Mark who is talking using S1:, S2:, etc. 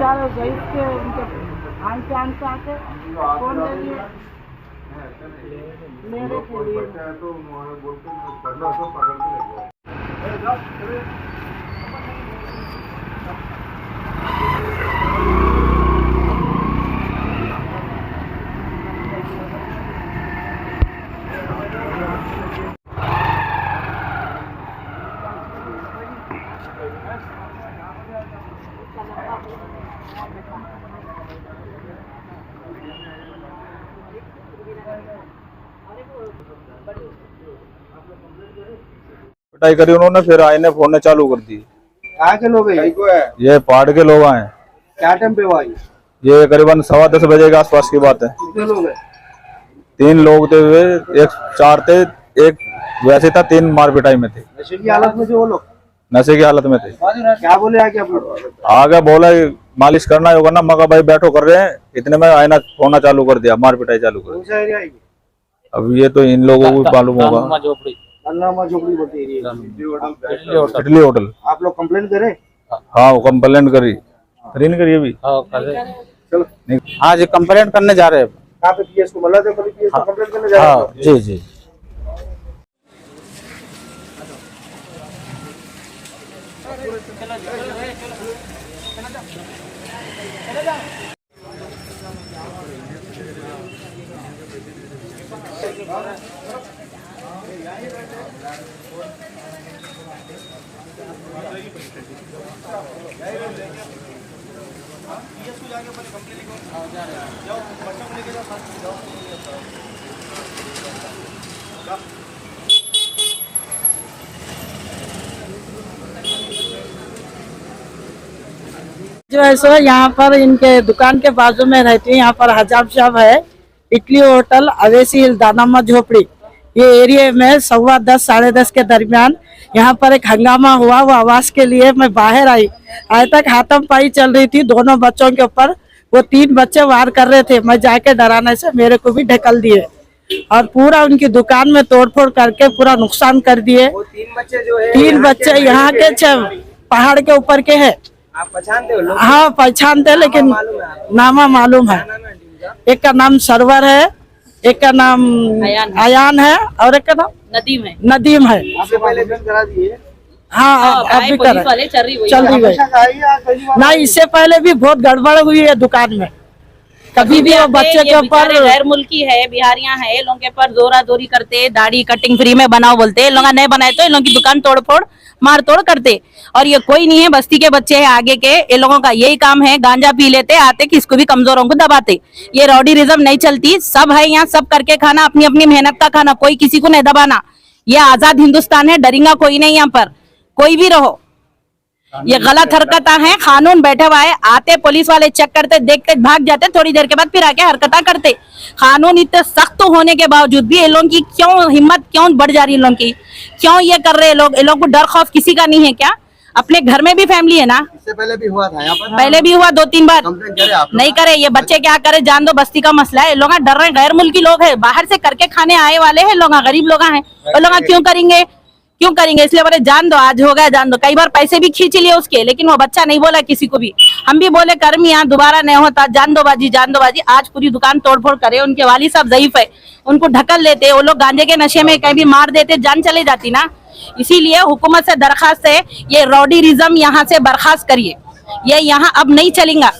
S1: बेचारे गरीब के उनके आन से आके कौन दे दिए मेरे के लिए।
S2: पिटाई करी उन्होंने, फिर आए ने फोड़ने चालू कर दी।
S3: कहाँ के लोग हैं
S2: ये पहाड़ के लोग आए।
S3: क्या टाइम पे हुआ
S2: ये करीबन 10:15 बजे के आसपास की बात है।
S3: कितने लोग हैं?
S2: 3 लोग थे, एक 4 थे, एक वैसे था, 3 मार पिटाई में थे।
S3: नशे की हालत में थे वो लोग?
S2: नशे की हालत में थे।
S3: क्या बोले आगे आप लोग?
S2: आगे बोला मालिश करना होगा ना, मगर भाई बैठो कर रहे हैं, इतने में आईना फोड़ना चालू कर दिया, मार पिटाई चालू कर दी।
S3: एरिया है?
S2: अब ये तो इन लोगों को मालूम होगा।
S3: अल्लामा झोपड़ी बोलते एरिया,
S2: इटली होटल।
S3: आप लोग कंप्लेन करे?
S2: हाँ वो कंप्लेंट करी, नहीं करी अभी।
S3: चलो
S4: हाँ जी, कंप्लेंट करने जा रहे हैं।
S3: कहाँ पे पीएस को मतलब पीएस को कंप्लेंट करने जा रहे हो?
S4: जी जी।
S1: जो है सो यहाँ पर इनके दुकान के बाजू में रहती है, यहाँ पर हजाब साहब है, इटली होटल, अवेसी हिल, दानामा झोपड़ी। ये एरिया में 10:15 साढ़े 10 के दरमियान यहाँ पर एक हंगामा हुआ। वो आवाज के लिए मैं बाहर आई तक हाथम-पाई चल रही थी दोनों बच्चों के ऊपर। वो 3 बच्चे वार कर रहे थे, मैं जाके डराने से मेरे को भी ढकल दिए और पूरा उनकी दुकान में तोड़फोड़ करके पूरा नुकसान कर दिए। 3 बच्चे यहाँ के पहाड़ के ऊपर के हैं।
S3: आप पहचानते हो लोग?
S1: हाँ पहचानते, लेकिन नामा मालूम है। एक का नाम सरवर है, एक का नाम आयान है और एक का नाम नदीम है।
S3: आपसे पहले दर्ज करा दिए?
S1: हाँ अब भी कर चल रही है। नहीं, इससे पहले भी बहुत गड़बड़ हुई है दुकान में। कभी भी वो बच्चे के ऊपर
S5: गैर मुल्की है, बिहारियां है, ये लोगों के ऊपर जोरा जोरी करते, दाढ़ी कटिंग फ्री में बनाओ बोलते, ये लोग नहीं बनाए तो इन लोगों की दुकान तोड़ फोड़ मार तोड़ करते। और ये कोई नहीं है, बस्ती के बच्चे हैं आगे के, ये लोगों का यही काम है, गांजा पी लेते आते, किसको भी कमजोरों को दबाते। ये रॉडीरिज्म नहीं चलती, सब है यहाँ, सब करके खाना, अपनी अपनी मेहनत का खाना, कोई किसी को नहीं दबाना। ये आजाद हिंदुस्तान है, डरेगा कोई नहीं यहाँ पर, कोई भी रहो। ये गलत हरकत है, कानून बैठा हुआ है, आते पुलिस वाले चेक करते, देखते भाग जाते, थोड़ी देर के बाद फिर आके हरकत करते। कानून इतने सख्त होने के बावजूद भी ये लोगों की क्यों हिम्मत क्यों बढ़ जा रही है, लोगों की क्यों ये कर रहे हैं लोग? ये लोगों को डर खौफ किसी का नहीं है क्या? अपने घर में भी फैमिली है ना।
S3: इससे पहले भी हुआ था यहाँ पर?
S5: पहले भी हुआ 2-3 बार।
S3: नहीं
S5: करे ये बच्चे, क्या करे, जान दो, बस्ती का मसला है। लोग डर रहे हैं, गैर मुल्की लोग है, बाहर से करके खाने आए वाले हैं लोग, गरीब लोग हैं, वो लोग क्यों करेंगे, क्यों करेंगे? इसलिए बोले जान दो, आज हो गया जान दो। कई बार पैसे भी खींच लिए उसके, लेकिन वो बच्चा नहीं बोला किसी को भी। हम भी बोले कर्म यहाँ दोबारा नहीं होता, जान दो बाजी, जान दो बाजी। आज पूरी दुकान तोड़फोड़ करे, उनके वाली साहब ज़ईफ है, उनको ढकल लेते, वो लोग गांजे के नशे में कहीं भी मार देते, जान चली जाती ना। इसीलिए हुकूमत से दरखास्त है, ये रॉडीरिज्म यहाँ से बर्खास्त करिए, ये यहाँ अब नहीं चलेगा।